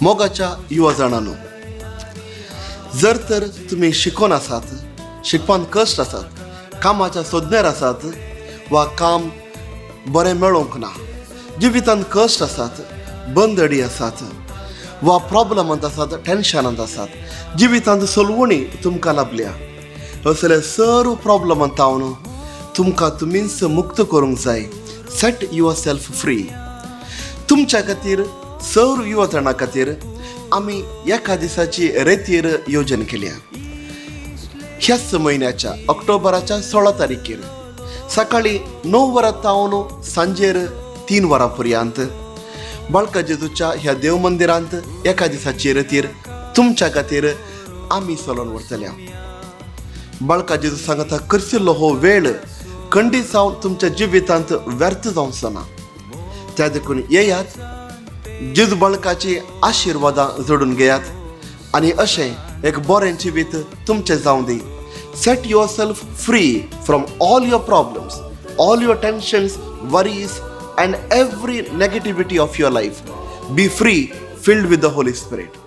मोगाच्या युवा जाणांनो, जर तर तुम्ही शिकून आसात, शिकपान कश्ट आसात, कामाच्या सोदण्यार आसात वा काम बरें मेळोंक ना, जिवितांत कश्ट आसात, बंदडी आसात वा प्रॉब्लमांत आसात, टेन्शनांत आसात, जिवितांत सोलवणी तुमकां लाभल्या, असले सर्व प्रॉब्लमांतावन तुमकां तुमीच मुक्त करूंक जाय. Set yourself free. तुमच्या खातीर सर्व युवतरणा खातीर आमी एका दिसाची रेतीर येवजण केल्या. ह्याच म्हयन्याच्या ऑक्टोबराच्या 16 तारखेर सकाळी 9 वरां सांजेर 3 वरां पर्यंत बाळका जेजूच्या ह्या देव मंदिरांत एका दिसाची रेतीर तुमच्या खातीर आमी चलोवन व्हरतल्या. बाळका जेजू सांगता करशिल्लो हो वेळ खंडीत जावन तुमच्या जिवितांत व्यर्थ जावंचो ना. त्या देखून येयात, जेजू बाळकाची आशिर्वादां जोडून घेयात आनी अशें एक बरें जिवीत तुमचें जावं दी. Set yourself free from all your problems, all your tensions, worries and every negativity of your life. Be free, filled with the Holy Spirit.